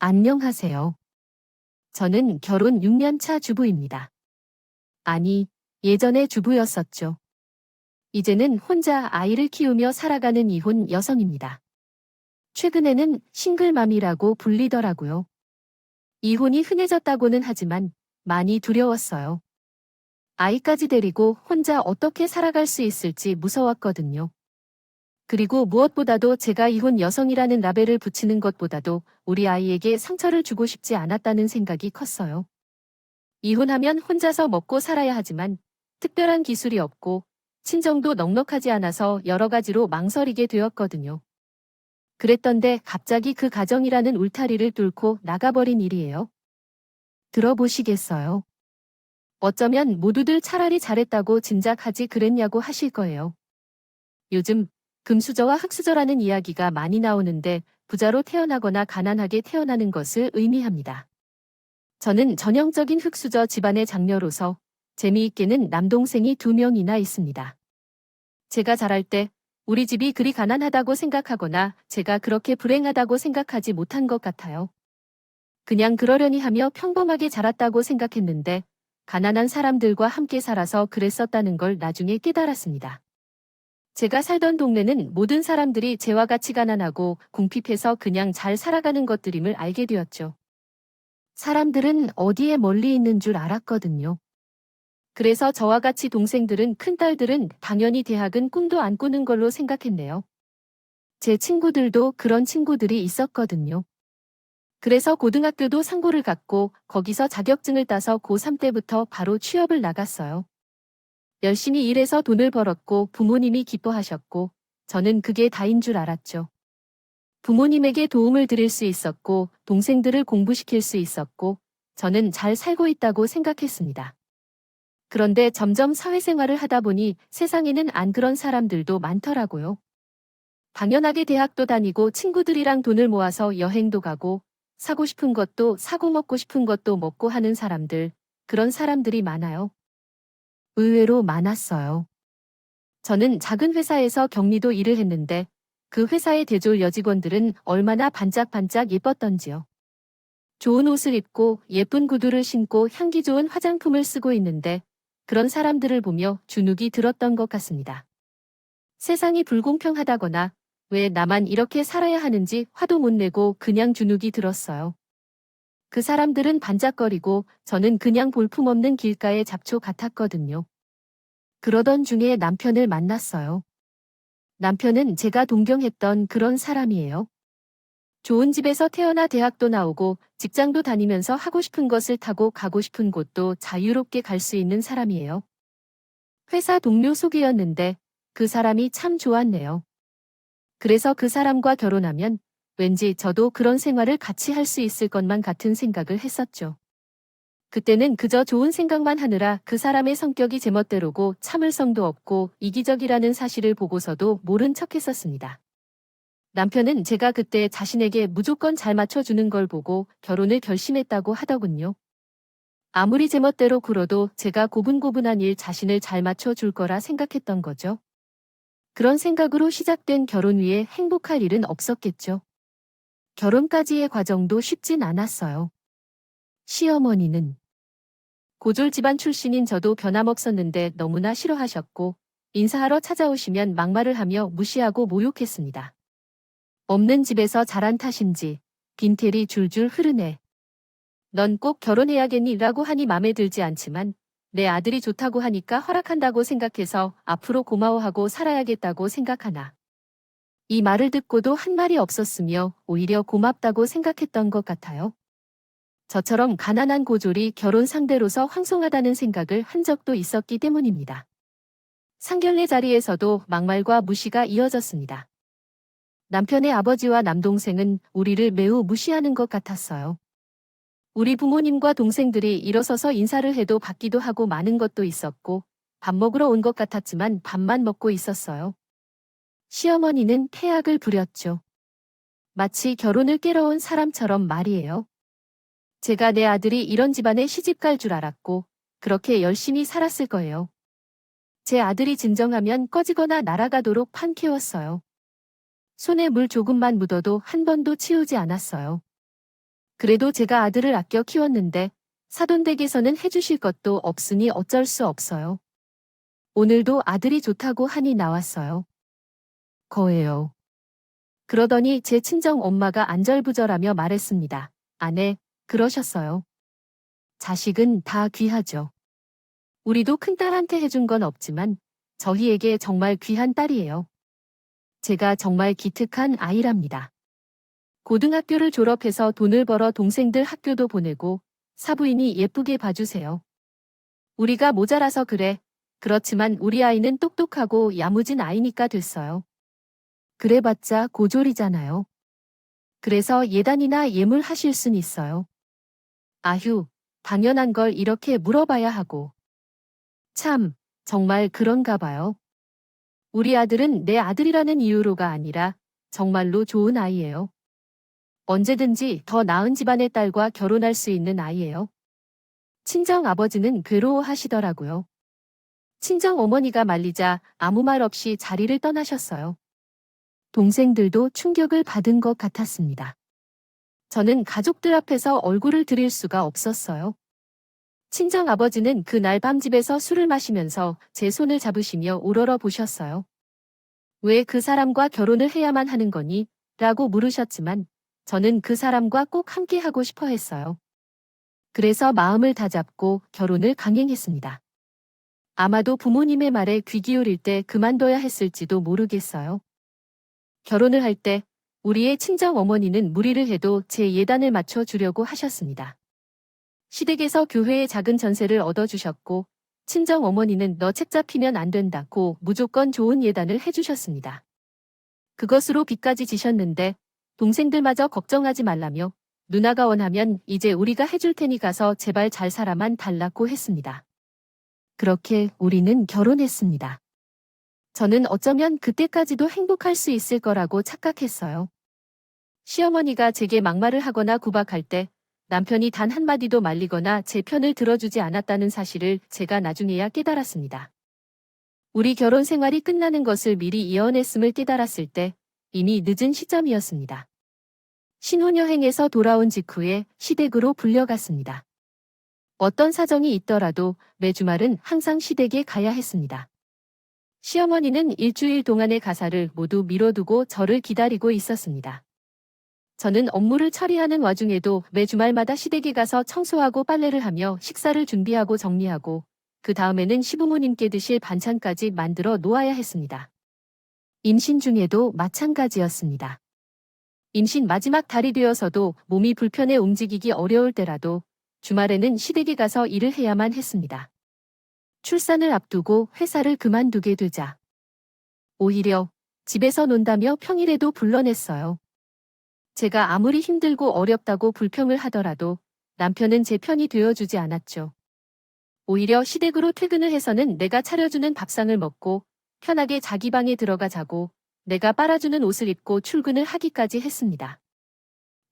안녕하세요. 저는 결혼 6년 차 주부입니다. 아니, 예전에 주부였었죠. 이제는 혼자 아이를 키우며 살아가는 이혼 여성입니다. 최근에는 싱글맘이라고 불리더라고요. 이혼이 흔해졌다고는 하지만 많이 두려웠어요. 아이까지 데리고 혼자 어떻게 살아갈 수 있을지 무서웠거든요. 그리고 무엇보다도 제가 이혼 여성이라는 라벨을 붙이는 것보다도 우리 아이에게 상처를 주고 싶지 않았다는 생각이 컸어요. 이혼하면 혼자서 먹고 살아야 하지만 특별한 기술이 없고 친정도 넉넉하지 않아서 여러 가지로 망설이게 되었거든요. 그랬던데 갑자기 그 가정이라는 울타리를 뚫고 나가버린 일이에요. 들어보시겠어요? 어쩌면 모두들 차라리 잘했다고 짐작하지 그랬냐고 하실 거예요. 요즘 금수저와 흙수저라는 이야기가 많이 나오는데 부자로 태어나거나 가난하게 태어나는 것을 의미합니다. 저는 전형적인 흙수저 집안의 장녀로서 재미있게는 남동생이 2명이나 있습니다. 제가 자랄 때 우리 집이 그리 가난하다고 생각하거나 제가 그렇게 불행하다고 생각하지 못한 것 같아요. 그냥 그러려니 하며 평범하게 자랐다고 생각했는데 가난한 사람들과 함께 살아서 그랬었다는 걸 나중에 깨달았습니다. 제가 살던 동네는 모든 사람들이 제와 같이 가난하고 궁핍해서 그냥 잘 살아가는 것들임을 알게 되었죠. 사람들은 어디에 멀리 있는 줄 알았거든요. 그래서 저와 같이 동생들은 큰딸들은 당연히 대학은 꿈도 안 꾸는 걸로 생각했네요. 제 친구들도 그런 친구들이 있었거든요. 그래서 고등학교도 상고를 갔고 거기서 자격증을 따서 고3 때부터 바로 취업을 나갔어요. 열심히 일해서 돈을 벌었고 부모님이 기뻐하셨고 저는 그게 다인 줄 알았죠. 부모님에게 도움을 드릴 수 있었고 동생들을 공부시킬 수 있었고 저는 잘 살고 있다고 생각했습니다. 그런데 점점 사회생활을 하다 보니 세상에는 안 그런 사람들도 많더라고요. 당연하게 대학도 다니고 친구들이랑 돈을 모아서 여행도 가고 사고 싶은 것도 사고 먹고 싶은 것도 먹고 하는 사람들, 그런 사람들이 많아요. 의외로 많았어요. 저는 작은 회사에서 격리도 일을 했는데 그 회사의 대졸 여직원들은 얼마나 반짝반짝 예뻤던지요. 좋은 옷을 입고 예쁜 구두를 신고 향기 좋은 화장품을 쓰고 있는데 그런 사람들을 보며 주눅이 들었던 것 같습니다. 세상이 불공평하다거나 왜 나만 이렇게 살아야 하는지 화도 못 내고 그냥 주눅이 들었어요. 그 사람들은 반짝거리고 저는 그냥 볼품없는 길가의 잡초 같았거든요. 그러던 중에 남편을 만났어요. 남편은 제가 동경했던 그런 사람이에요. 좋은 집에서 태어나 대학도 나오고 직장도 다니면서 하고 싶은 것을 타고 가고 싶은 곳도 자유롭게 갈 수 있는 사람이에요. 회사 동료 소개였는데 그 사람이 참 좋았네요. 그래서 그 사람과 결혼하면 왠지 저도 그런 생활을 같이 할 수 있을 것만 같은 생각을 했었죠. 그때는 그저 좋은 생각만 하느라 그 사람의 성격이 제멋대로고 참을성도 없고 이기적이라는 사실을 보고서도 모른 척했었습니다. 남편은 제가 그때 자신에게 무조건 잘 맞춰주는 걸 보고 결혼을 결심했다고 하더군요. 아무리 제멋대로 굴어도 제가 고분고분한 일 자신을 잘 맞춰줄 거라 생각했던 거죠. 그런 생각으로 시작된 결혼 위에 행복할 일은 없었겠죠. 결혼까지의 과정도 쉽진 않았어요. 시어머니는 고졸 집안 출신인 저도 변함없었는데 너무나 싫어하셨고 인사하러 찾아오시면 막말을 하며 무시하고 모욕했습니다. 없는 집에서 자란 탓인지 빈텔이 줄줄 흐르네. 넌 꼭 결혼해야겠니? 라고 하니 맘에 들지 않지만 내 아들이 좋다고 하니까 허락한다고 생각해서 앞으로 고마워하고 살아야겠다고 생각하나. 이 말을 듣고도 한 말이 없었으며 오히려 고맙다고 생각했던 것 같아요. 저처럼 가난한 고졸이 결혼 상대로서 황송하다는 생각을 한 적도 있었기 때문입니다. 상견례 자리에서도 막말과 무시가 이어졌습니다. 남편의 아버지와 남동생은 우리를 매우 무시하는 것 같았어요. 우리 부모님과 동생들이 일어서서 인사를 해도 받기도 하고 많은 것도 있었고 밥 먹으러 온 것 같았지만 밥만 먹고 있었어요. 시어머니는 태악을 부렸죠. 마치 결혼을 깨러 온 사람처럼 말이에요. 제가 내 아들이 이런 집안에 시집갈 줄 알았고 그렇게 열심히 살았을 거예요. 제 아들이 진정하면 꺼지거나 날아가도록 판 키웠어요. 손에 물 조금만 묻어도 한 번도 치우지 않았어요. 그래도 제가 아들을 아껴 키웠는데 사돈댁에서는 해주실 것도 없으니 어쩔 수 없어요. 오늘도 아들이 좋다고 하니 나왔어요. 거예요. 그러더니 제 친정 엄마가 안절부절하며 말했습니다. 아내, 그러셨어요. 자식은 다 귀하죠. 우리도 큰딸한테 해준 건 없지만 저희에게 정말 귀한 딸이에요. 제가 정말 기특한 아이랍니다. 고등학교를 졸업해서 돈을 벌어 동생들 학교도 보내고 사부인이 예쁘게 봐주세요. 우리가 모자라서 그래. 그렇지만 우리 아이는 똑똑하고 야무진 아이니까 됐어요. 그래봤자 고졸이잖아요. 그래서 예단이나 예물 하실 순 있어요. 아휴, 당연한 걸 이렇게 물어봐야 하고. 참, 정말 그런가 봐요. 우리 아들은 내 아들이라는 이유로가 아니라 정말로 좋은 아이예요. 언제든지 더 나은 집안의 딸과 결혼할 수 있는 아이예요. 친정 아버지는 괴로워하시더라고요. 친정 어머니가 말리자 아무 말 없이 자리를 떠나셨어요. 동생들도 충격을 받은 것 같았습니다. 저는 가족들 앞에서 얼굴을 들일 수가 없었어요. 친정 아버지는 그날 밤 집에서 술을 마시면서 제 손을 잡으시며 우러러 보셨어요. 왜 그 사람과 결혼을 해야만 하는 거니? 라고 물으셨지만 저는 그 사람과 꼭 함께 하고 싶어 했어요. 그래서 마음을 다잡고 결혼을 강행했습니다. 아마도 부모님의 말에 귀 기울일 때 그만둬야 했을지도 모르겠어요. 결혼을 할 때 우리의 친정 어머니는 무리를 해도 제 예단을 맞춰 주려고 하셨습니다. 시댁에서 교회에 작은 전세를 얻어주셨고 친정 어머니는 너 책 잡히면 안 된다고 무조건 좋은 예단을 해주셨습니다. 그것으로 빚까지 지셨는데 동생들마저 걱정하지 말라며 누나가 원하면 이제 우리가 해줄 테니 가서 제발 잘 살아만 달라고 했습니다. 그렇게 우리는 결혼했습니다. 저는 어쩌면 그때까지도 행복할 수 있을 거라고 착각했어요. 시어머니가 제게 막말을 하거나 구박할 때 남편이 단 한마디도 말리거나 제 편을 들어주지 않았다는 사실을 제가 나중에야 깨달았습니다. 우리 결혼 생활이 끝나는 것을 미리 예언했음을 깨달았을 때 이미 늦은 시점이었습니다. 신혼여행에서 돌아온 직후에 시댁으로 불려갔습니다. 어떤 사정이 있더라도 매 주말은 항상 시댁에 가야 했습니다. 시어머니는 일주일 동안의 가사를 모두 미뤄두고 저를 기다리고 있었습니다. 저는 업무를 처리하는 와중에도 매 주말마다 시댁에 가서 청소하고 빨래를 하며 식사를 준비하고 정리하고 그 다음에는 시부모님께 드실 반찬까지 만들어 놓아야 했습니다. 임신 중에도 마찬가지였습니다. 임신 마지막 달이 되어서도 몸이 불편해 움직이기 어려울 때라도 주말에는 시댁에 가서 일을 해야만 했습니다. 출산을 앞두고 회사를 그만두게 되자 오히려 집에서 논다며 평일에도 불러냈어요. 제가 아무리 힘들고 어렵다고 불평을 하더라도 남편은 제 편이 되어주지 않았죠. 오히려 시댁으로 퇴근을 해서는 내가 차려주는 밥상을 먹고 편하게 자기 방에 들어가 자고 내가 빨아주는 옷을 입고 출근을 하기까지 했습니다.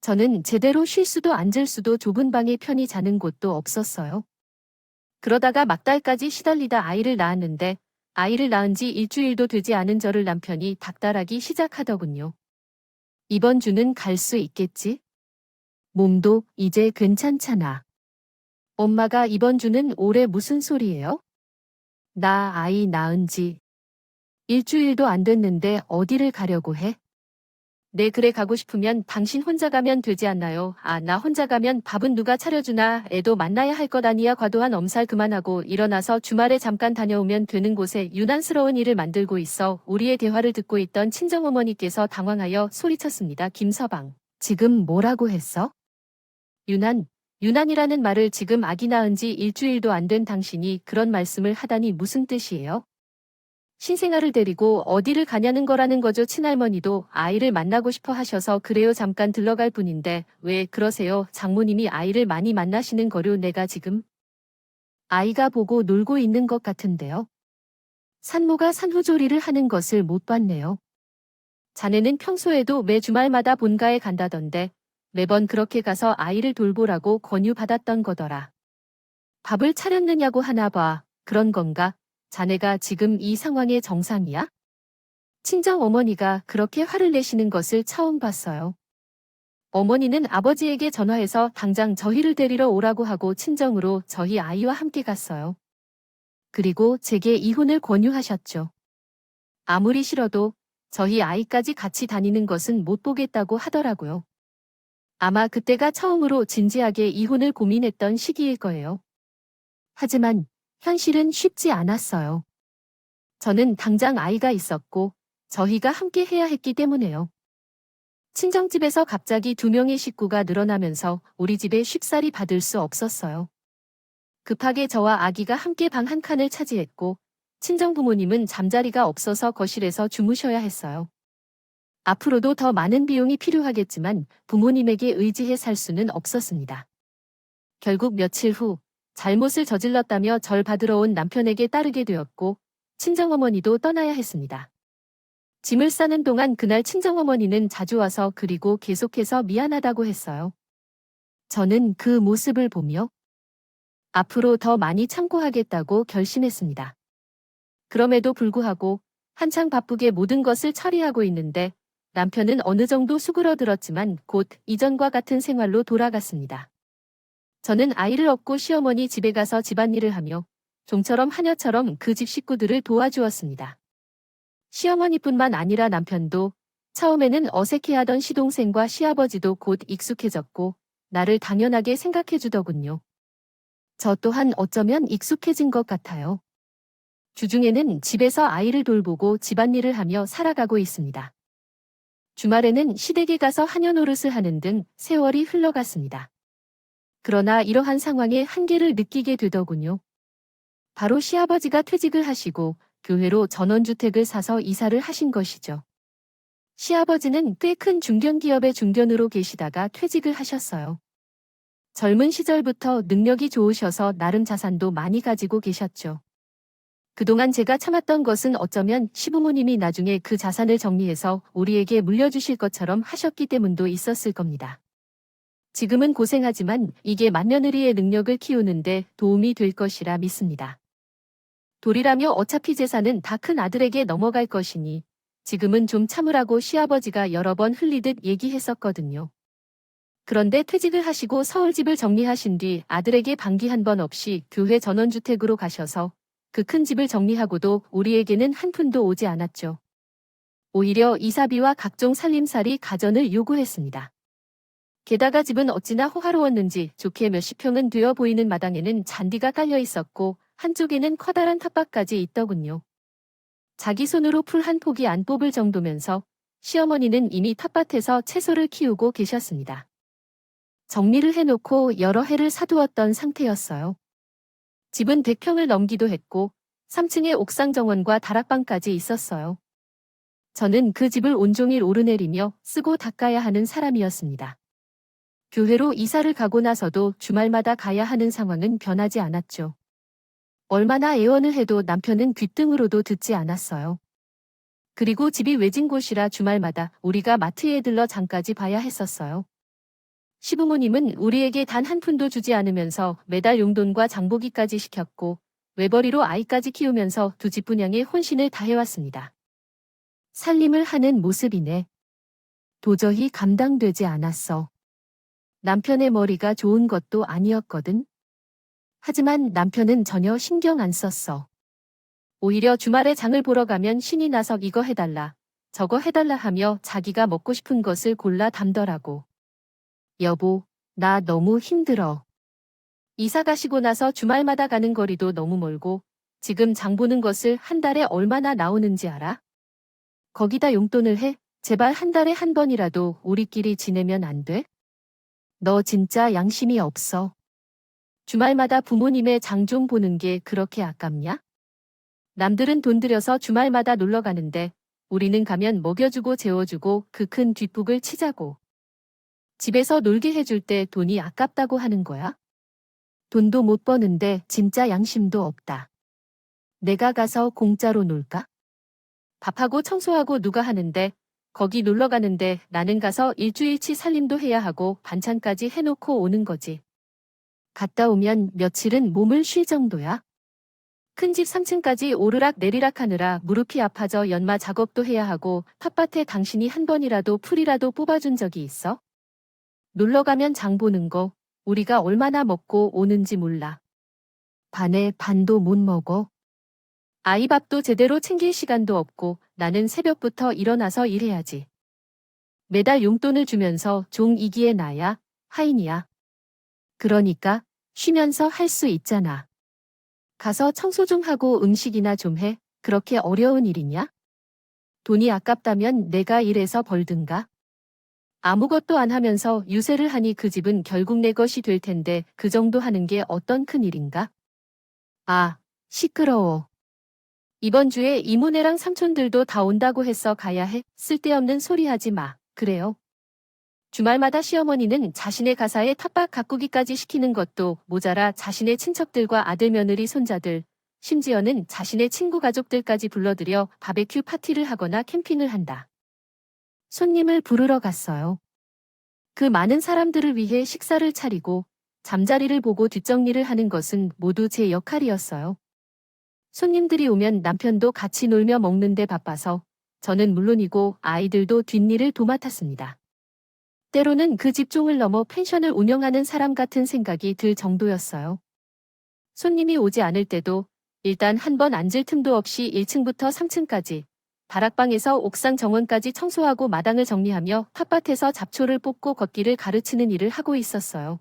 저는 제대로 쉴 수도 앉을 수도 좁은 방에 편히 자는 곳도 없었어요. 그러다가 막달까지 시달리다 아이를 낳았는데 아이를 낳은 지 일주일도 되지 않은 저를 남편이 닥달하기 시작하더군요. 이번 주는 갈 수 있겠지? 몸도 이제 괜찮잖아. 엄마가 이번 주는 올해 무슨 소리예요? 나 아이 낳은 지 일주일도 안 됐는데 어디를 가려고 해? 네, 그래 가고 싶으면 당신 혼자 가면 되지 않나요? 아, 나 혼자 가면 밥은 누가 차려주나? 애도 만나야 할 것 아니야. 과도한 엄살 그만하고 일어나서 주말에 잠깐 다녀오면 되는 곳에 유난스러운 일을 만들고 있어. 우리의 대화를 듣고 있던 친정어머니께서 당황하여 소리쳤습니다. 김서방, 지금 뭐라고 했어? 유난이라는 말을 지금 아기 낳은 지 일주일도 안 된 당신이 그런 말씀을 하다니 무슨 뜻이에요? 신생아를 데리고 어디를 가냐는 거라는 거죠. 친할머니도 아이를 만나고 싶어 하셔서 그래요. 잠깐 들러갈 뿐인데 왜 그러세요? 장모님이 아이를 많이 만나시는 거요. 내가 지금 아이가 보고 놀고 있는 것 같은데요. 산모가 산후조리를 하는 것을 못 봤네요. 자네는 평소에도 매 주말마다 본가에 간다던데 매번 그렇게 가서 아이를 돌보라고 권유받았던 거더라. 밥을 차렸느냐고 하나 봐. 그런 건가? 자네가 지금 이 상황의 정상이야? 친정 어머니가 그렇게 화를 내시는 것을 처음 봤어요. 어머니는 아버지에게 전화해서 당장 저희를 데리러 오라고 하고 친정으로 저희 아이와 함께 갔어요. 그리고 제게 이혼을 권유하셨죠. 아무리 싫어도 저희 아이까지 같이 다니는 것은 못 보겠다고 하더라고요. 아마 그때가 처음으로 진지하게 이혼을 고민했던 시기일 거예요. 하지만 현실은 쉽지 않았어요. 저는 당장 아이가 있었고 저희가 함께 해야 했기 때문에요. 친정집에서 갑자기 2명의 식구가 늘어나면서 우리 집에 쉽사리 받을 수 없었어요. 급하게 저와 아기가 함께 방 한 칸을 차지했고 친정 부모님은 잠자리가 없어서 거실에서 주무셔야 했어요. 앞으로도 더 많은 비용이 필요하겠지만 부모님에게 의지해 살 수는 없었습니다. 결국 며칠 후 잘못을 저질렀다며 절 받으러 온 남편에게 따르게 되었고 친정어머니도 떠나야 했습니다. 짐을 싸는 동안 그날 친정어머니는 자주 와서 그리고 계속해서 미안하다고 했어요. 저는 그 모습을 보며 앞으로 더 많이 참고하겠다고 결심했습니다. 그럼에도 불구하고 한창 바쁘게 모든 것을 처리하고 있는데 남편은 어느 정도 수그러들었지만 곧 이전과 같은 생활로 돌아갔습니다. 저는 아이를 업고 시어머니 집에 가서 집안일을 하며 좀처럼 하녀처럼 그 집 식구들을 도와주었습니다. 시어머니뿐만 아니라 남편도 처음에는 어색해하던 시동생과 시아버지도 곧 익숙해졌고 나를 당연하게 생각해주더군요. 저 또한 어쩌면 익숙해진 것 같아요. 주중에는 집에서 아이를 돌보고 집안일을 하며 살아가고 있습니다. 주말에는 시댁에 가서 하녀 노릇을 하는 등 세월이 흘러갔습니다. 그러나 이러한 상황에 한계를 느끼게 되더군요. 바로 시아버지가 퇴직을 하시고 교회로 전원주택을 사서 이사를 하신 것이죠. 시아버지는 꽤 큰 중견기업의 중견으로 계시다가 퇴직을 하셨어요. 젊은 시절부터 능력이 좋으셔서 나름 자산도 많이 가지고 계셨죠. 그동안 제가 참았던 것은 어쩌면 시부모님이 나중에 그 자산을 정리해서 우리에게 물려주실 것처럼 하셨기 때문도 있었을 겁니다. 지금은 고생하지만 이게 맏며느리의 능력을 키우는데 도움이 될 것이라 믿습니다. 돌이라며 어차피 재산은 다 큰 아들에게 넘어갈 것이니 지금은 좀 참으라고 시아버지가 여러 번 흘리듯 얘기했었거든요. 그런데 퇴직을 하시고 서울집을 정리하신 뒤 아들에게 반기 한 번 없이 교회 전원주택으로 가셔서 그 큰 집을 정리하고도 우리에게는 한 푼도 오지 않았죠. 오히려 이사비와 각종 살림살이 가전을 요구했습니다. 게다가 집은 어찌나 호화로웠는지 좋게 몇십 평은 되어 보이는 마당에는 잔디가 깔려 있었고 한쪽에는 커다란 텃밭까지 있더군요. 자기 손으로 풀 한 포기 안 뽑을 정도면서 시어머니는 이미 텃밭에서 채소를 키우고 계셨습니다. 정리를 해놓고 여러 해를 사두었던 상태였어요. 집은 100평을 넘기도 했고 3층에 옥상 정원과 다락방까지 있었어요. 저는 그 집을 온종일 오르내리며 쓰고 닦아야 하는 사람이었습니다. 교회로 이사를 가고 나서도 주말마다 가야 하는 상황은 변하지 않았죠. 얼마나 애원을 해도 남편은 귓등으로도 듣지 않았어요. 그리고 집이 외진 곳이라 주말마다 우리가 마트에 들러 장까지 봐야 했었어요. 시부모님은 우리에게 단 한 푼도 주지 않으면서 매달 용돈과 장보기까지 시켰고 외벌이로 아이까지 키우면서 두 집 분양에 혼신을 다해왔습니다. 살림을 하는 모습이네. 도저히 감당되지 않았어. 남편의 머리가 좋은 것도 아니었거든. 하지만 남편은 전혀 신경 안 썼어. 오히려 주말에 장을 보러 가면 신이 나서 이거 해달라, 저거 해달라 하며 자기가 먹고 싶은 것을 골라 담더라고. 여보, 나 너무 힘들어. 이사 가시고 나서 주말마다 가는 거리도 너무 멀고 지금 장 보는 것을 한 달에 얼마나 나오는지 알아? 거기다 용돈을 해? 제발 한 달에 한 번이라도 우리끼리 지내면 안 돼? 너 진짜 양심이 없어. 주말마다 부모님의 장 좀 보는 게 그렇게 아깝냐? 남들은 돈 들여서 주말마다 놀러 가는데 우리는 가면 먹여주고 재워주고 그 큰 뒷북을 치자고. 집에서 놀게 해줄 때 돈이 아깝다고 하는 거야? 돈도 못 버는데 진짜 양심도 없다. 내가 가서 공짜로 놀까? 밥하고 청소하고 누가 하는데 거기 놀러 가는데 나는 가서 일주일치 살림도 해야 하고 반찬까지 해놓고 오는 거지. 갔다 오면 며칠은 몸을 쉴 정도야. 큰 집 3층까지 오르락 내리락 하느라 무릎이 아파져 연마 작업도 해야 하고 텃밭에 당신이 한 번이라도 풀이라도 뽑아준 적이 있어? 놀러 가면 장 보는 거, 우리가 얼마나 먹고 오는지 몰라. 반에 반도 못 먹어. 아이 밥도 제대로 챙길 시간도 없고 나는 새벽부터 일어나서 일해야지. 매달 용돈을 주면서 종 이기에 나야, 하인이야. 그러니까 쉬면서 할 수 있잖아. 가서 청소 좀 하고 음식이나 좀 해. 그렇게 어려운 일이냐? 돈이 아깝다면 내가 일해서 벌든가. 아무것도 안 하면서 유세를 하니 그 집은 결국 내 것이 될 텐데 그 정도 하는 게 어떤 큰일인가? 아, 시끄러워. 이번 주에 이모네랑 삼촌들도 다 온다고 해서 가야 해. 쓸데없는 소리 하지 마. 그래요. 주말마다 시어머니는 자신의 가사에 텃밭 가꾸기까지 시키는 것도 모자라 자신의 친척들과 아들 며느리 손자들, 심지어는 자신의 친구 가족들까지 불러들여 바베큐 파티를 하거나 캠핑을 한다. 손님을 부르러 갔어요. 그 많은 사람들을 위해 식사를 차리고 잠자리를 보고 뒷정리를 하는 것은 모두 제 역할이었어요. 손님들이 오면 남편도 같이 놀며 먹는데 바빠서 저는 물론이고 아이들도 뒷일을 도맡았습니다. 때로는 그 집종을 넘어 펜션을 운영하는 사람 같은 생각이 들 정도였어요. 손님이 오지 않을 때도 일단 한 번 앉을 틈도 없이 1층부터 3층까지 다락방에서 옥상 정원까지 청소하고 마당을 정리하며 텃밭에서 잡초를 뽑고 걷기를 가르치는 일을 하고 있었어요.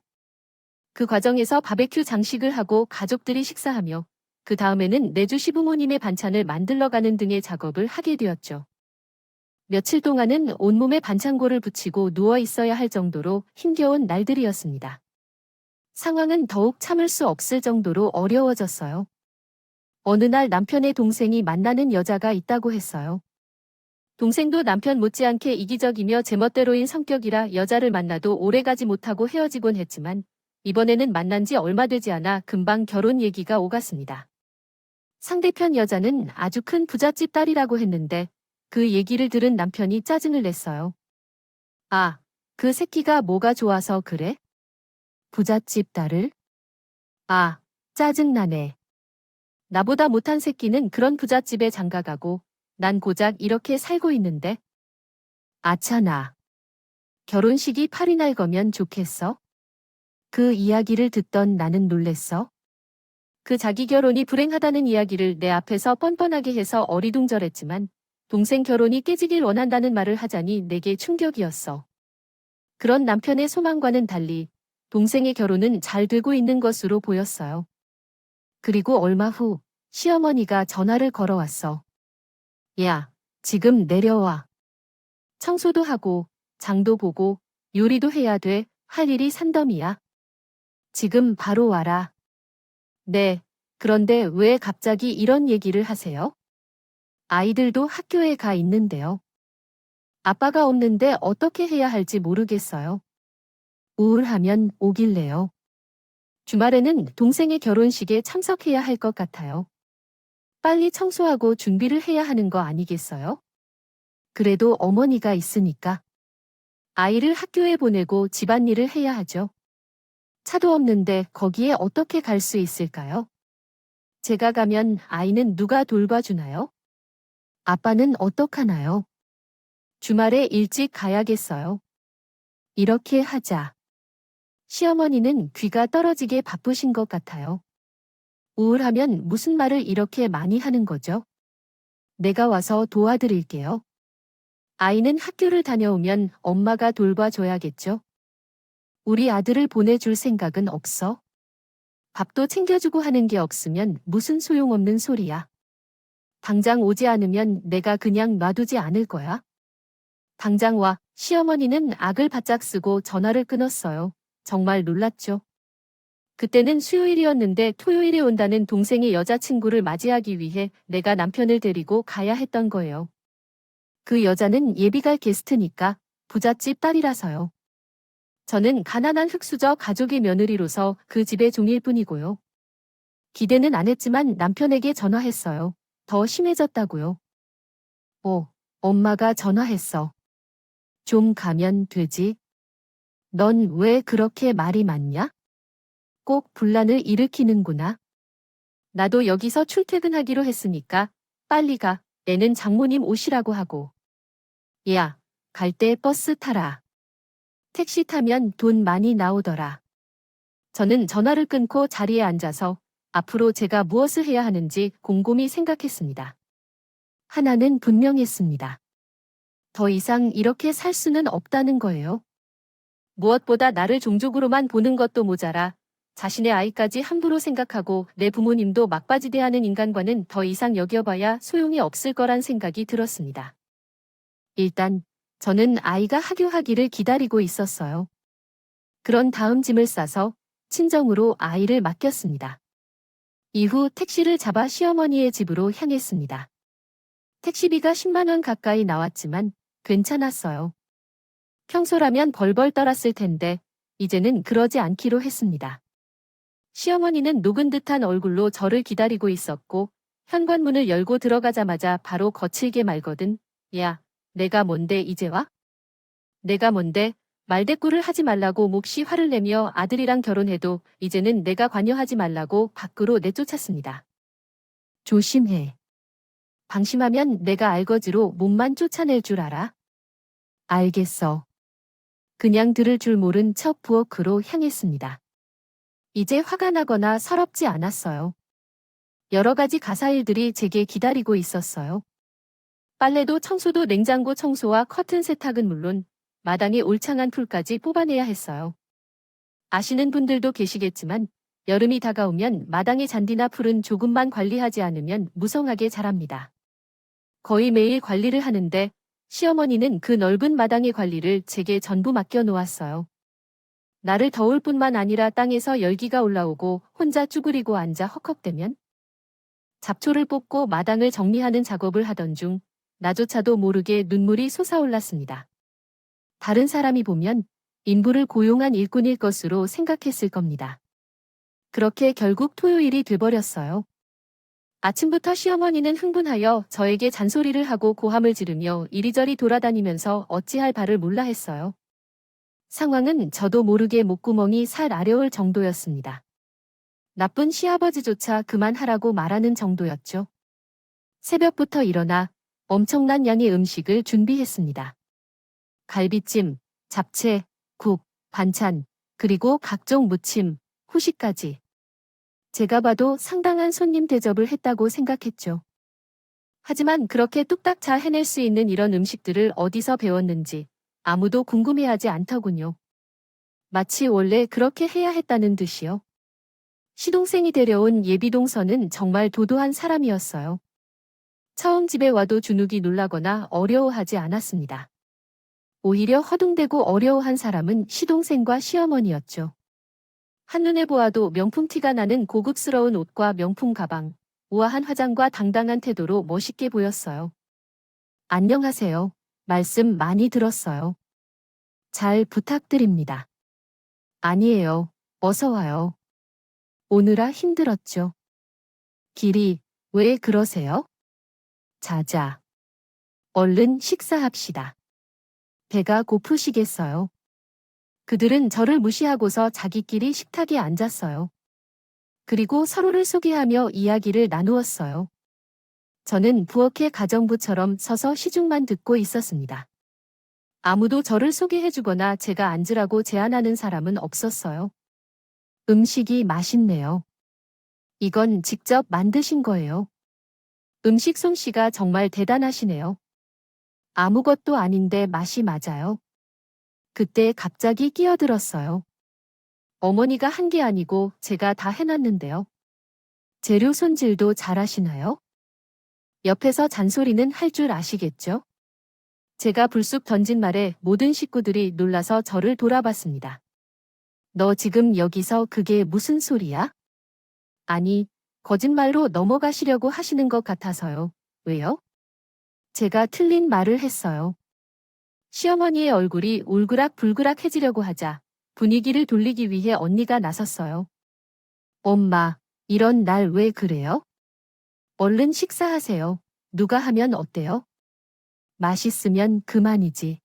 그 과정에서 바베큐 장식을 하고 가족들이 식사하며 그 다음에는 내주 시부모님의 반찬을 만들러 가는 등의 작업을 하게 되었죠. 며칠 동안은 온몸에 반창고를 붙이고 누워 있어야 할 정도로 힘겨운 날들이었습니다. 상황은 더욱 참을 수 없을 정도로 어려워졌어요. 어느 날 남편의 동생이 만나는 여자가 있다고 했어요. 동생도 남편 못지않게 이기적이며 제멋대로인 성격이라 여자를 만나도 오래가지 못하고 헤어지곤 했지만 이번에는 만난 지 얼마 되지 않아 금방 결혼 얘기가 오갔습니다. 상대편 여자는 아주 큰 부잣집 딸이라고 했는데 그 얘기를 들은 남편이 짜증을 냈어요. 아, 그 새끼가 뭐가 좋아서 그래? 부잣집 딸을? 아, 짜증나네. 나보다 못한 새끼는 그런 부잣집에 장가가고 난 고작 이렇게 살고 있는데. 아차나. 결혼식이 8이날 거면 좋겠어? 그 이야기를 듣던 나는 놀랬어. 그 자기 결혼이 불행하다는 이야기를 내 앞에서 뻔뻔하게 해서 어리둥절했지만 동생 결혼이 깨지길 원한다는 말을 하자니 내게 충격이었어. 그런 남편의 소망과는 달리 동생의 결혼은 잘 되고 있는 것으로 보였어요. 그리고 얼마 후 시어머니가 전화를 걸어왔어. 야, 지금 내려와. 청소도 하고 장도 보고 요리도 해야 돼. 할 일이 산더미야. 지금 바로 와라. 네, 그런데 왜 갑자기 이런 얘기를 하세요? 아이들도 학교에 가 있는데요. 아빠가 없는데 어떻게 해야 할지 모르겠어요. 우울하면 오길래요. 주말에는 동생의 결혼식에 참석해야 할 것 같아요. 빨리 청소하고 준비를 해야 하는 거 아니겠어요? 그래도 어머니가 있으니까. 아이를 학교에 보내고 집안일을 해야 하죠. 차도 없는데 거기에 어떻게 갈 수 있을까요? 제가 가면 아이는 누가 돌봐주나요? 아빠는 어떡하나요? 주말에 일찍 가야겠어요. 이렇게 하자. 시어머니는 귀가 떨어지게 바쁘신 것 같아요. 우울하면 무슨 말을 이렇게 많이 하는 거죠? 내가 와서 도와드릴게요. 아이는 학교를 다녀오면 엄마가 돌봐줘야겠죠? 우리 아들을 보내줄 생각은 없어? 밥도 챙겨주고 하는 게 없으면 무슨 소용없는 소리야. 당장 오지 않으면 내가 그냥 놔두지 않을 거야. 당장 와. 시어머니는 악을 바짝 쓰고 전화를 끊었어요. 정말 놀랐죠. 그때는 수요일이었는데 토요일에 온다는 동생의 여자친구를 맞이하기 위해 내가 남편을 데리고 가야 했던 거예요. 그 여자는 예비갈 게스트니까 부잣집 딸이라서요. 저는 가난한 흙수저 가족의 며느리로서 그 집의 종일 뿐이고요. 기대는 안 했지만 남편에게 전화했어요. 더 심해졌다고요. 엄마가 전화했어. 좀 가면 되지? 넌 왜 그렇게 말이 많냐? 꼭 분란을 일으키는구나. 나도 여기서 출퇴근하기로 했으니까 빨리 가. 애는 장모님 오시라고 하고. 야, 갈 때 버스 타라. 택시 타면 돈 많이 나오더라. 저는 전화를 끊고 자리에 앉아서 앞으로 제가 무엇을 해야 하는지 곰곰이 생각했습니다. 하나는 분명했습니다. 더 이상 이렇게 살 수는 없다는 거예요. 무엇보다 나를 종족으로만 보는 것도 모자라 자신의 아이까지 함부로 생각하고 내 부모님도 막바지대하는 인간과는 더 이상 여겨봐야 소용이 없을 거란 생각이 들었습니다. 일단 저는 아이가 하교하기를 기다리고 있었어요. 그런 다음 짐을 싸서 친정으로 아이를 맡겼습니다. 이후 택시를 잡아 시어머니의 집으로 향했습니다. 택시비가 10만 원 가까이 나왔지만 괜찮았어요. 평소라면 벌벌 떨었을 텐데 이제는 그러지 않기로 했습니다. 시어머니는 녹은 듯한 얼굴로 저를 기다리고 있었고 현관문을 열고 들어가자마자 바로 거칠게 말거든. 야, 내가 뭔데 이제 와? 내가 뭔데? 말대꾸를 하지 말라고 몹시 화를 내며 아들이랑 결혼해도 이제는 내가 관여하지 말라고 밖으로 내쫓았습니다. 조심해. 방심하면 내가 알거지로 몸만 쫓아낼 줄 알아? 알겠어. 그냥 들을 줄 모른 척 부엌으로 향했습니다. 이제 화가 나거나 서럽지 않았어요. 여러 가지 가사일들이 제게 기다리고 있었어요. 빨래도 청소도 냉장고 청소와 커튼 세탁은 물론 마당의 울창한 풀까지 뽑아내야 했어요. 아시는 분들도 계시겠지만 여름이 다가오면 마당의 잔디나 풀은 조금만 관리하지 않으면 무성하게 자랍니다. 거의 매일 관리를 하는데 시어머니는 그 넓은 마당의 관리를 제게 전부 맡겨 놓았어요. 나를 더울 뿐만 아니라 땅에서 열기가 올라오고 혼자 쭈그리고 앉아 헉헉대면 잡초를 뽑고 마당을 정리하는 작업을 하던 중 나조차도 모르게 눈물이 솟아올랐습니다. 다른 사람이 보면 인부를 고용한 일꾼일 것으로 생각했을 겁니다. 그렇게 결국 토요일이 돼버렸어요. 아침부터 시어머니는 흥분하여 저에게 잔소리를 하고 고함을 지르며 이리저리 돌아다니면서 어찌할 바를 몰라 했어요. 상황은 저도 모르게 목구멍이 살 아려올 정도였습니다. 나쁜 시아버지조차 그만하라고 말하는 정도였죠. 새벽부터 일어나 엄청난 양의 음식을 준비했습니다. 갈비찜, 잡채, 국, 반찬, 그리고 각종 무침, 후식까지. 제가 봐도 상당한 손님 대접을 했다고 생각했죠. 하지만 그렇게 뚝딱 잘 해낼 수 있는 이런 음식들을 어디서 배웠는지 아무도 궁금해하지 않더군요. 마치 원래 그렇게 해야 했다는 듯이요. 시동생이 데려온 예비동서는 정말 도도한 사람이었어요. 처음 집에 와도 주눅이 놀라거나 어려워하지 않았습니다. 오히려 허둥대고 어려워한 사람은 시동생과 시어머니였죠. 한눈에 보아도 명품 티가 나는 고급스러운 옷과 명품 가방, 우아한 화장과 당당한 태도로 멋있게 보였어요. 안녕하세요. 말씀 많이 들었어요. 잘 부탁드립니다. 아니에요. 어서 와요. 오느라 힘들었죠. 길이, 왜 그러세요? 자자. 얼른 식사합시다. 배가 고프시겠어요. 그들은 저를 무시하고서 자기끼리 식탁에 앉았어요. 그리고 서로를 소개하며 이야기를 나누었어요. 저는 부엌의 가정부처럼 서서 시중만 듣고 있었습니다. 아무도 저를 소개해주거나 제가 앉으라고 제안하는 사람은 없었어요. 음식이 맛있네요. 이건 직접 만드신 거예요. 음식 솜씨가 정말 대단하시네요. 아무것도 아닌데 맛이 맞아요. 그때 갑자기 끼어들었어요. 어머니가 한 게 아니고 제가 다 해놨는데요. 재료 손질도 잘하시나요? 옆에서 잔소리는 할 줄 아시겠죠? 제가 불쑥 던진 말에 모든 식구들이 놀라서 저를 돌아봤습니다. 너 지금 여기서 그게 무슨 소리야? 아니, 거짓말로 넘어가시려고 하시는 것 같아서요. 왜요? 제가 틀린 말을 했어요. 시어머니의 얼굴이 울그락불그락해지려고 하자 분위기를 돌리기 위해 언니가 나섰어요. 엄마, 이런 날 왜 그래요? 얼른 식사하세요. 누가 하면 어때요? 맛있으면 그만이지.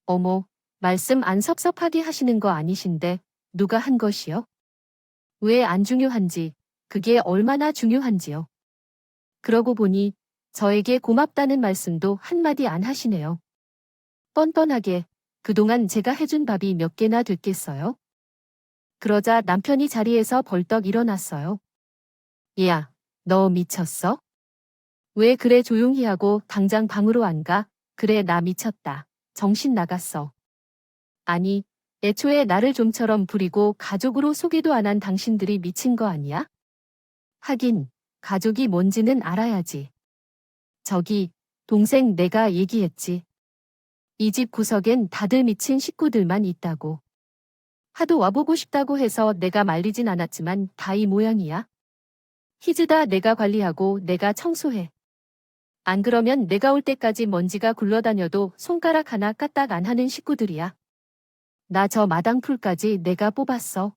어머, 말씀 안 섭섭하게 하시는 거 아니신데 누가 한 것이요? 왜 안 중요한지, 그게 얼마나 중요한지요. 그러고 보니 저에게 고맙다는 말씀도 한마디 안 하시네요. 뻔뻔하게 그동안 제가 해준 밥이 몇 개나 됐겠어요? 그러자 남편이 자리에서 벌떡 일어났어요. 야, 너 미쳤어? 왜 그래 조용히 하고 당장 방으로 안 가? 그래 나 미쳤다. 정신 나갔어. 아니, 애초에 나를 좀처럼 부리고 가족으로 소개도 안 한 당신들이 미친 거 아니야? 하긴, 가족이 뭔지는 알아야지. 저기, 동생 내가 얘기했지. 이 집 구석엔 다들 미친 식구들만 있다고. 하도 와보고 싶다고 해서 내가 말리진 않았지만 다 이 모양이야. 히즈다 내가 관리하고 내가 청소해. 안 그러면 내가 올 때까지 먼지가 굴러다녀도 손가락 하나 까딱 안 하는 식구들이야. 나 저 마당풀까지 내가 뽑았어.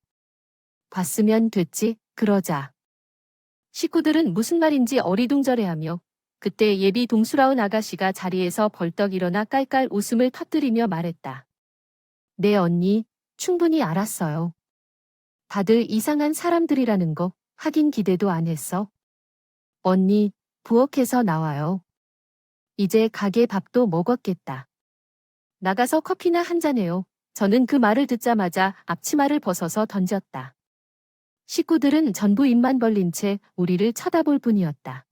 봤으면 됐지, 그러자. 식구들은 무슨 말인지 어리둥절해하며 그때 예비 동수라운 아가씨가 자리에서 벌떡 일어나 깔깔 웃음을 터뜨리며 말했다. 네 언니, 충분히 알았어요. 다들 이상한 사람들이라는 거 하긴 기대도 안 했어. 언니, 부엌에서 나와요. 이제 가게 밥도 먹었겠다. 나가서 커피나 한잔 해요. 저는 그 말을 듣자마자 앞치마를 벗어서 던졌다. 식구들은 전부 입만 벌린 채 우리를 쳐다볼 뿐이었다.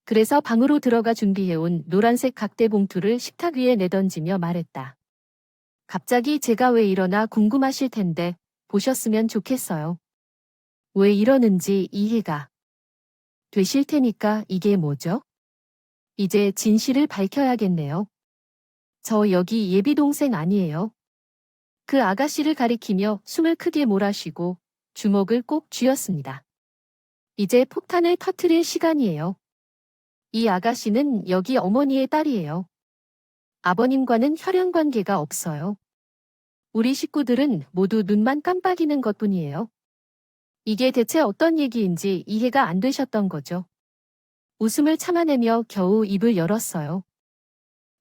그래서 방으로 들어가 준비해온 노란색 각대 봉투를 식탁 위에 내던지며 말했다. 갑자기 제가 왜 이러나 궁금하실 텐데 보셨으면 좋겠어요. 왜 이러는지 이해가 되실 테니까 이게 뭐죠? 이제 진실을 밝혀야겠네요. 저 여기 예비 동생 아니에요. 그 아가씨를 가리키며 숨을 크게 몰아쉬고 주먹을 꼭 쥐었습니다. 이제 폭탄을 터트릴 시간이에요. 이 아가씨는 여기 어머니의 딸이에요. 아버님과는 혈연 관계가 없어요. 우리 식구들은 모두 눈만 깜빡이는 것뿐이에요. 이게 대체 어떤 얘기인지 이해가 안 되셨던 거죠. 웃음을 참아내며 겨우 입을 열었어요.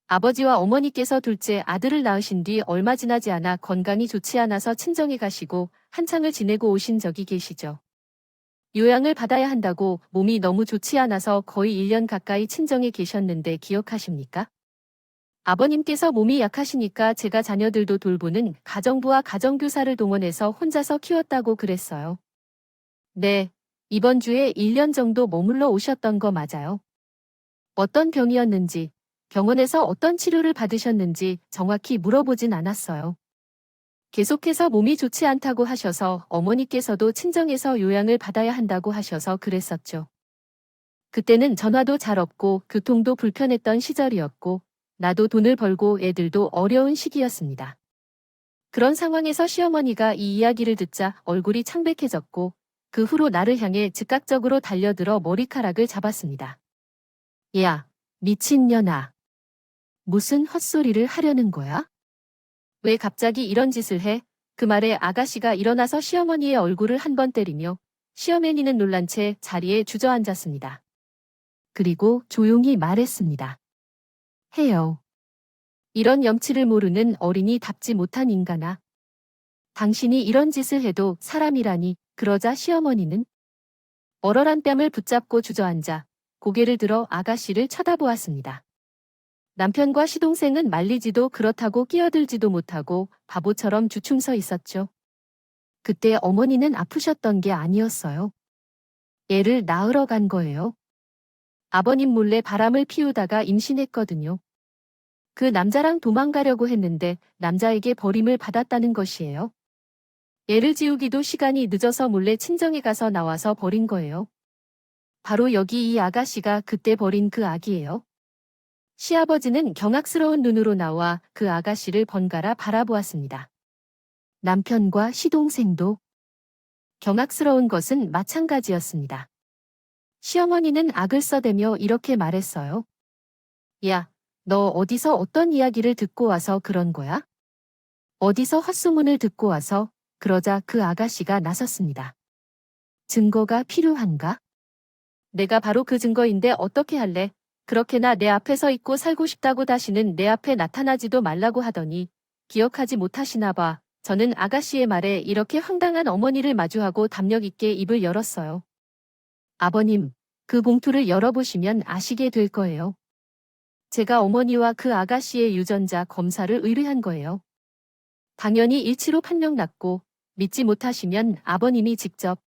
아버지와 어머니께서 둘째 아들을 낳으신 뒤 얼마 지나지 않아 건강이 좋지 않아서 친정에 가시고 한창을 지내고 오신 적이 계시죠. 요양을 받아야 한다고 몸이 너무 좋지 않아서 거의 1년 가까이 친정에 계셨는데 기억하십니까? 아버님께서 몸이 약하시니까 제가 자녀들도 돌보는 가정부와 가정교사를 동원해서 혼자서 키웠다고 그랬어요. 네, 이번 주에 1년 정도 머물러 오셨던 거 맞아요. 어떤 병이었는지, 병원에서 어떤 치료를 받으셨는지 정확히 물어보진 않았어요. 계속해서 몸이 좋지 않다고 하셔서 어머니께서도 친정에서 요양을 받아야 한다고 하셔서 그랬었죠. 그때는 전화도 잘 없고 교통도 불편했던 시절이었고 나도 돈을 벌고 애들도 어려운 시기였습니다. 그런 상황에서 시어머니가 이 이야기를 듣자 얼굴이 창백해졌고 그 후로 나를 향해 즉각적으로 달려들어 머리카락을 잡았습니다. 야, 미친년아. 무슨 헛소리를 하려는 거야? 왜 갑자기 이런 짓을 해? 그 말에 아가씨가 일어나서 시어머니의 얼굴을 한 번 때리며 시어머니는 놀란 채 자리에 주저앉았습니다. 그리고 조용히 말했습니다. 해요. 이런 염치를 모르는 어린이답지 못한 인간아. 당신이 이런 짓을 해도 사람이라니. 그러자 시어머니는 얼얼한 뺨을 붙잡고 주저앉아 고개를 들어 아가씨를 쳐다보았습니다. 남편과 시동생은 말리지도 그렇다고 끼어들지도 못하고 바보처럼 주춤 서 있었죠. 그때 어머니는 아프셨던 게 아니었어요. 애를 낳으러 간 거예요. 아버님 몰래 바람을 피우다가 임신했거든요. 그 남자랑 도망가려고 했는데 남자에게 버림을 받았다는 것이에요. 애를 지우기도 시간이 늦어서 몰래 친정에 가서 나와서 버린 거예요. 바로 여기 이 아가씨가 그때 버린 그 아기예요. 시아버지는 경악스러운 눈으로 나와 그 아가씨를 번갈아 바라보았습니다. 남편과 시동생도 경악스러운 것은 마찬가지였습니다. 시어머니는 악을 써대며 이렇게 말했어요. 야, 너 어디서 어떤 이야기를 듣고 와서 그런 거야? 어디서 헛소문을 듣고 와서? 그러자 그 아가씨가 나섰습니다. 증거가 필요한가? 내가 바로 그 증거인데 어떻게 할래? 그렇게나 내 앞에 서 있고 살고 싶다고 다시는 내 앞에 나타나지도 말라고 하더니 기억하지 못하시나 봐. 저는 아가씨의 말에 이렇게 황당한 어머니를 마주하고 담력 있게 입을 열었어요. 아버님, 그 봉투를 열어보시면 아시게 될 거예요. 제가 어머니와 그 아가씨의 유전자 검사를 의뢰한 거예요. 당연히 일치로 판명 났고 믿지 못하시면 아버님이 직접.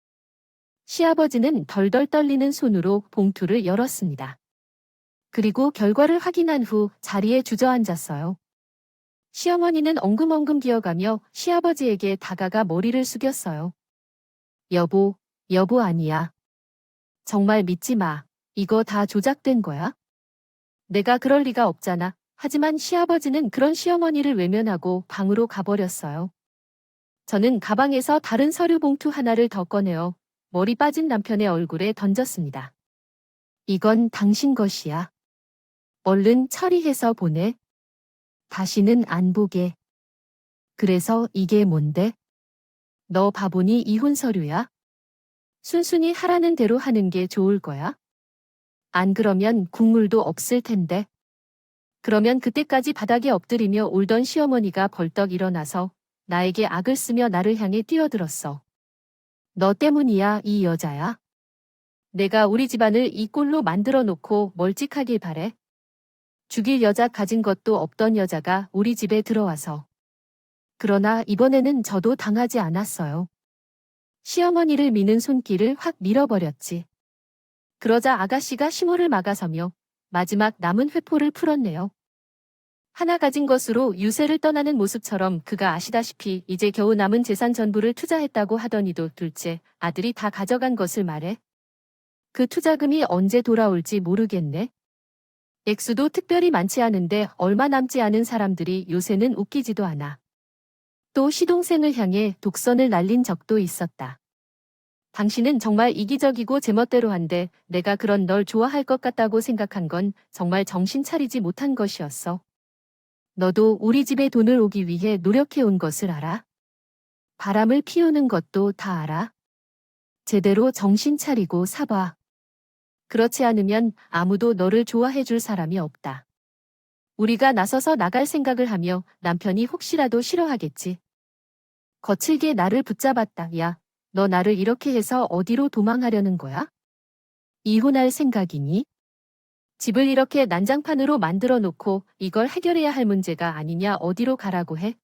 시아버지는 덜덜 떨리는 손으로 봉투를 열었습니다. 그리고 결과를 확인한 후 자리에 주저앉았어요. 시어머니는 엉금엉금 기어가며 시아버지에게 다가가 머리를 숙였어요. 여보, 여보 아니야. 정말 믿지 마. 이거 다 조작된 거야? 내가 그럴 리가 없잖아. 하지만 시아버지는 그런 시어머니를 외면하고 방으로 가버렸어요. 저는 가방에서 다른 서류 봉투 하나를 더 꺼내어 머리 빠진 남편의 얼굴에 던졌습니다. 이건 당신 것이야. 얼른 처리해서 보내. 다시는 안 보게. 그래서 이게 뭔데? 너 바보니 이혼 서류야? 순순히 하라는 대로 하는 게 좋을 거야? 안 그러면 국물도 없을 텐데. 그러면 그때까지 바닥에 엎드리며 울던 시어머니가 벌떡 일어나서 나에게 악을 쓰며 나를 향해 뛰어들었어. 너 때문이야, 이 여자야. 내가 우리 집안을 이 꼴로 만들어 놓고 멀찍하길 바래. 죽일 여자 가진 것도 없던 여자가 우리 집에 들어와서. 그러나 이번에는 저도 당하지 않았어요. 시어머니를 미는 손길을 확 밀어버렸지. 그러자 아가씨가 시모를 막아서며 마지막 남은 회포를 풀었네요. 하나 가진 것으로 유세를 떠나는 모습처럼 그가 아시다시피 이제 겨우 남은 재산 전부를 투자했다고 하더니도 둘째 아들이 다 가져간 것을 말해. 그 투자금이 언제 돌아올지 모르겠네. 액수도 특별히 많지 않은데 얼마 남지 않은 사람들이 요새는 웃기지도 않아. 또 시동생을 향해 독선을 날린 적도 있었다. 당신은 정말 이기적이고 제멋대로 한데 내가 그런 널 좋아할 것 같다고 생각한 건 정말 정신 차리지 못한 것이었어. 너도 우리 집에 돈을 오기 위해 노력해온 것을 알아? 바람을 피우는 것도 다 알아? 제대로 정신 차리고 사봐. 그렇지 않으면 아무도 너를 좋아해 줄 사람이 없다. 우리가 나서서 나갈 생각을 하며 남편이 혹시라도 싫어하겠지. 거칠게 나를 붙잡았다. 야, 너 나를 이렇게 해서 어디로 도망하려는 거야? 이혼할 생각이니? 집을 이렇게 난장판으로 만들어 놓고 이걸 해결해야 할 문제가 아니냐 어디로 가라고 해?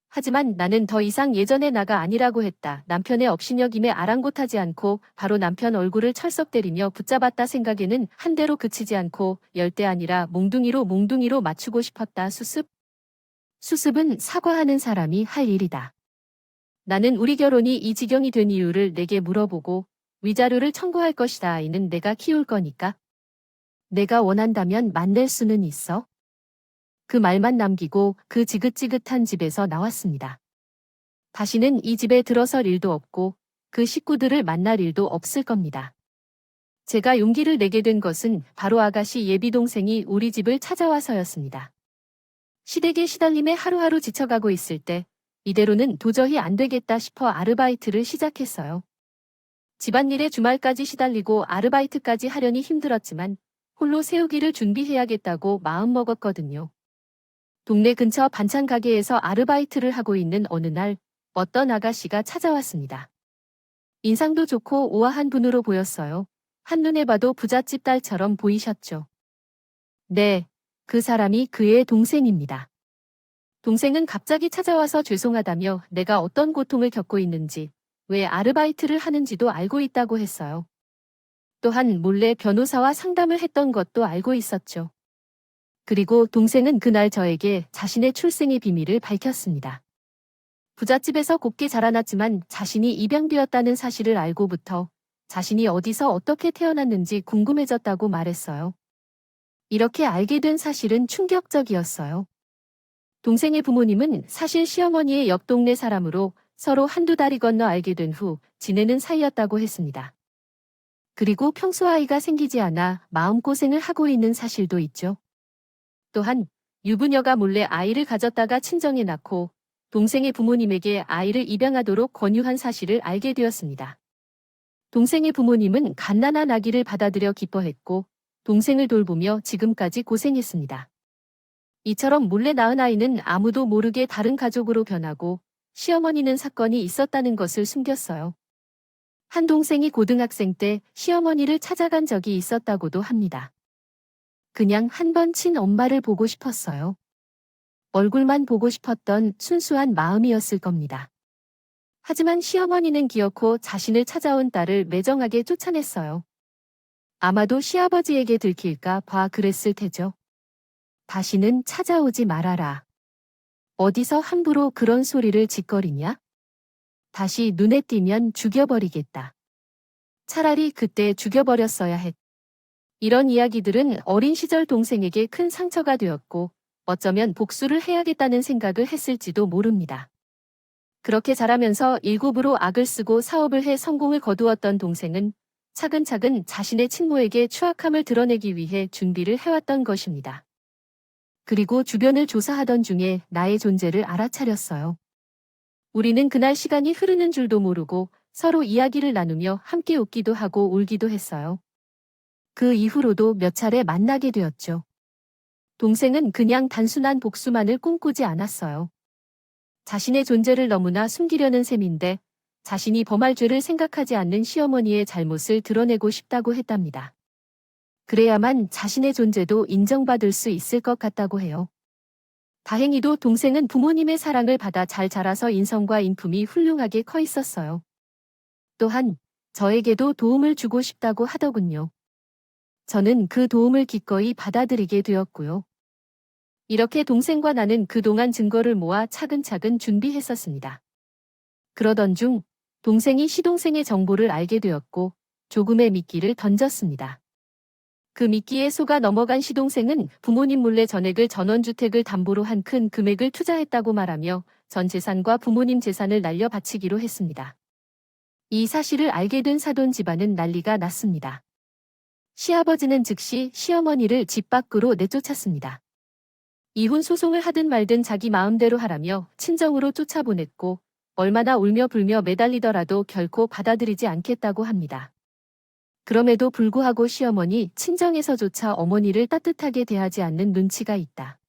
하지만 나는 더 이상 예전의 나가 아니라고 했다. 남편의 업신여김에 아랑곳하지 않고 바로 남편 얼굴을 철썩 때리며 붙잡았다. 생각에는 한 대로 그치지 않고 열대 아니라 몽둥이로 맞추고 싶었다. 수습? 수습은 사과하는 사람이 할 일이다. 나는 우리 결혼이 이 지경이 된 이유를 내게 물어보고 위자료를 청구할 것이다. 아이는 내가 키울 거니까. 내가 원한다면 만날 수는 있어. 그 말만 남기고 그 지긋지긋한 집에서 나왔습니다. 다시는 이 집에 들어설 일도 없고 그 식구들을 만날 일도 없을 겁니다. 제가 용기를 내게 된 것은 바로 아가씨 예비 동생이 우리 집을 찾아와서였습니다. 시댁의 시달림에 하루하루 지쳐가고 있을 때 이대로는 도저히 안 되겠다 싶어 아르바이트를 시작했어요. 집안일에 주말까지 시달리고 아르바이트까지 하려니 힘들었지만 홀로 세우기를 준비해야겠다고 마음먹었거든요. 동네 근처 반찬 가게에서 아르바이트를 하고 있는 어느 날 어떤 아가씨가 찾아왔습니다. 인상도 좋고 우아한 분으로 보였어요. 한눈에 봐도 부잣집 딸처럼 보이셨죠. 네, 그 사람이 그의 동생입니다. 동생은 갑자기 찾아와서 죄송하다며 내가 어떤 고통을 겪고 있는지, 왜 아르바이트를 하는지도 알고 있다고 했어요. 또한 몰래 변호사와 상담을 했던 것도 알고 있었죠. 그리고 동생은 그날 저에게 자신의 출생의 비밀을 밝혔습니다. 부잣집에서 곱게 자라났지만 자신이 입양되었다는 사실을 알고부터 자신이 어디서 어떻게 태어났는지 궁금해졌다고 말했어요. 이렇게 알게 된 사실은 충격적이었어요. 동생의 부모님은 사실 시어머니의 옆 동네 사람으로 서로 한두 달이 건너 알게 된 후 지내는 사이였다고 했습니다. 그리고 평소 아이가 생기지 않아 마음고생을 하고 있는 사실도 있죠. 또한 유부녀가 몰래 아이를 가졌다가 친정에 낳고 동생의 부모님에게 아이를 입양하도록 권유한 사실을 알게 되었습니다. 동생의 부모님은 갓난한 아기를 받아들여 기뻐했고 동생을 돌보며 지금까지 고생했습니다. 이처럼 몰래 낳은 아이는 아무도 모르게 다른 가족으로 변하고 시어머니는 사건이 있었다는 것을 숨겼어요. 한 동생이 고등학생 때 시어머니를 찾아간 적이 있었다고도 합니다. 그냥 한 번 친 엄마를 보고 싶었어요. 얼굴만 보고 싶었던 순수한 마음이었을 겁니다. 하지만 시어머니는 기어코 자신을 찾아온 딸을 매정하게 쫓아냈어요. 아마도 시아버지에게 들킬까 봐 그랬을 테죠. 다시는 찾아오지 말아라. 어디서 함부로 그런 소리를 짓거리냐? 다시 눈에 띄면 죽여버리겠다. 차라리 그때 죽여버렸어야 했. 이런 이야기들은 어린 시절 동생에게 큰 상처가 되었고 어쩌면 복수를 해야겠다는 생각을 했을지도 모릅니다. 그렇게 자라면서 일곱으로 악을 쓰고 사업을 해 성공을 거두었던 동생은 차근차근 자신의 친모에게 추악함을 드러내기 위해 준비를 해왔던 것입니다. 그리고 주변을 조사하던 중에 나의 존재를 알아차렸어요. 우리는 그날 시간이 흐르는 줄도 모르고 서로 이야기를 나누며 함께 웃기도 하고 울기도 했어요. 그 이후로도 몇 차례 만나게 되었죠. 동생은 그냥 단순한 복수만을 꿈꾸지 않았어요. 자신의 존재를 너무나 숨기려는 셈인데 자신이 범할 죄를 생각하지 않는 시어머니의 잘못을 드러내고 싶다고 했답니다. 그래야만 자신의 존재도 인정받을 수 있을 것 같다고 해요. 다행히도 동생은 부모님의 사랑을 받아 잘 자라서 인성과 인품이 훌륭하게 커 있었어요. 또한 저에게도 도움을 주고 싶다고 하더군요. 저는 그 도움을 기꺼이 받아들이게 되었고요. 이렇게 동생과 나는 그동안 증거를 모아 차근차근 준비했었습니다. 그러던 중 동생이 시동생의 정보를 알게 되었고 조금의 미끼를 던졌습니다. 그 미끼에 속아 넘어간 시동생은 부모님 몰래 전액을 전원주택을 담보로 한 큰 금액을 투자했다고 말하며 전 재산과 부모님 재산을 날려 바치기로 했습니다. 이 사실을 알게 된 사돈 집안은 난리가 났습니다. 시아버지는 즉시 시어머니를 집 밖으로 내쫓았습니다. 이혼 소송을 하든 말든 자기 마음대로 하라며 친정으로 쫓아보냈고 얼마나 울며 불며 매달리더라도 결코 받아들이지 않겠다고 합니다. 그럼에도 불구하고 시어머니 친정에서조차 어머니를 따뜻하게 대하지 않는 눈치가 있다.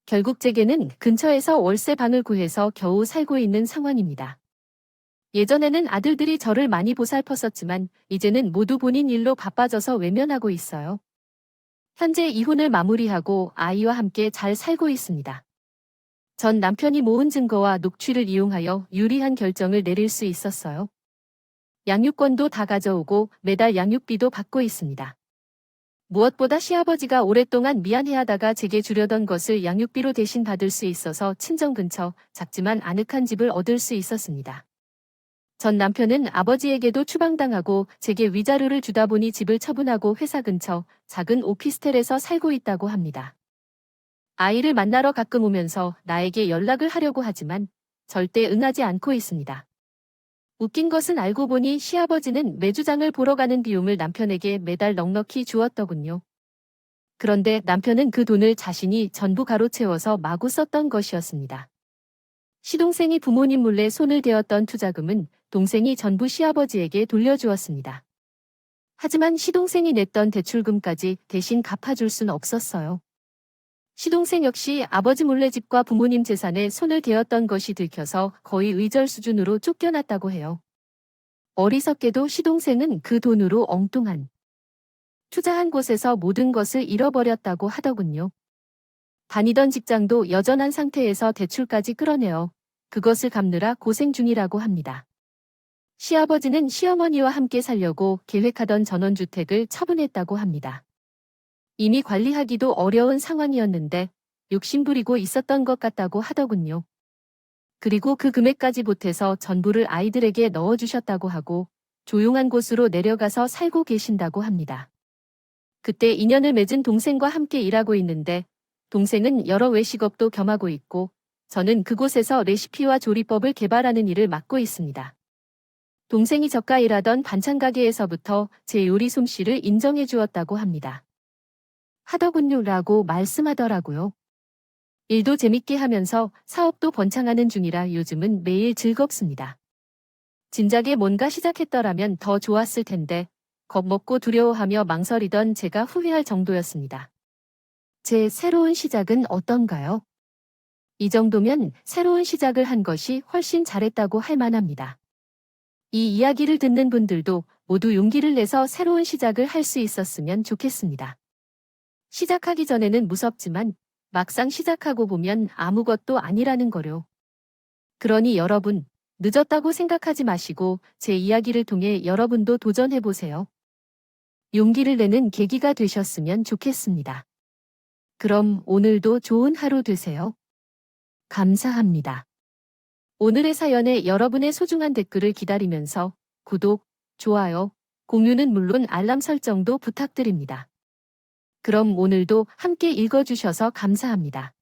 결국 제게는 근처에서 월세 방을 구해서 겨우 살고 있는 상황입니다. 예전에는 아들들이 저를 많이 보살폈었지만 이제는 모두 본인 일로 바빠져서 외면하고 있어요. 현재 이혼을 마무리하고 아이와 함께 잘 살고 있습니다. 전 남편이 모은 증거와 녹취를 이용하여 유리한 결정을 내릴 수 있었어요. 양육권도 다 가져오고 매달 양육비도 받고 있습니다. 무엇보다 시아버지가 오랫동안 미안해하다가 제게 주려던 것을 양육비로 대신 받을 수 있어서 친정 근처 작지만 아늑한 집을 얻을 수 있었습니다. 전 남편은 아버지에게도 추방당하고 제게 위자료를 주다 보니 집을 처분하고 회사 근처 작은 오피스텔에서 살고 있다고 합니다. 아이를 만나러 가끔 오면서 나에게 연락을 하려고 하지만 절대 응하지 않고 있습니다. 웃긴 것은 알고 보니 시아버지는 매주장을 보러 가는 비용을 남편에게 매달 넉넉히 주었더군요. 그런데 남편은 그 돈을 자신이 전부 가로채워서 마구 썼던 것이었습니다. 시동생이 부모님 몰래 손을 대었던 투자금은 동생이 전부 시아버지에게 돌려주었습니다. 하지만 시동생이 냈던 대출금까지 대신 갚아줄 순 없었어요. 시동생 역시 아버지 몰래 집과 부모님 재산에 손을 대었던 것이 들켜서 거의 의절 수준으로 쫓겨났다고 해요. 어리석게도 시동생은 그 돈으로 엉뚱한 투자한 곳에서 모든 것을 잃어버렸다고 하더군요. 다니던 직장도 여전한 상태에서 대출까지 끌어내어 그것을 갚느라 고생 중이라고 합니다. 시아버지는 시어머니와 함께 살려고 계획하던 전원주택을 처분했다고 합니다. 이미 관리하기도 어려운 상황이었는데 욕심부리고 있었던 것 같다고 하더군요. 그리고 그 금액까지 보태서 전부를 아이들에게 넣어주셨다고 하고 조용한 곳으로 내려가서 살고 계신다고 합니다. 그때 인연을 맺은 동생과 함께 일하고 있는데 동생은 여러 외식업도 겸하고 있고 저는 그곳에서 레시피와 조리법을 개발하는 일을 맡고 있습니다. 동생이 저가 일하던 반찬 가게에서부터 제 요리 솜씨를 인정해 주었다고 합니다. 하더군요라고 말씀하더라고요. 일도 재밌게 하면서 사업도 번창하는 중이라 요즘은 매일 즐겁습니다. 진작에 뭔가 시작했더라면 더 좋았을 텐데 겁먹고 두려워하며 망설이던 제가 후회할 정도였습니다. 제 새로운 시작은 어떤가요? 이 정도면 새로운 시작을 한 것이 훨씬 잘했다고 할 만합니다. 이 이야기를 듣는 분들도 모두 용기를 내서 새로운 시작을 할 수 있었으면 좋겠습니다. 시작하기 전에는 무섭지만 막상 시작하고 보면 아무것도 아니라는 거요. 그러니 여러분, 늦었다고 생각하지 마시고 제 이야기를 통해 여러분도 도전해보세요. 용기를 내는 계기가 되셨으면 좋겠습니다. 그럼 오늘도 좋은 하루 되세요. 감사합니다. 오늘의 사연에 여러분의 소중한 댓글을 기다리면서 구독, 좋아요, 공유는 물론 알람 설정도 부탁드립니다. 그럼 오늘도 함께 읽어주셔서 감사합니다.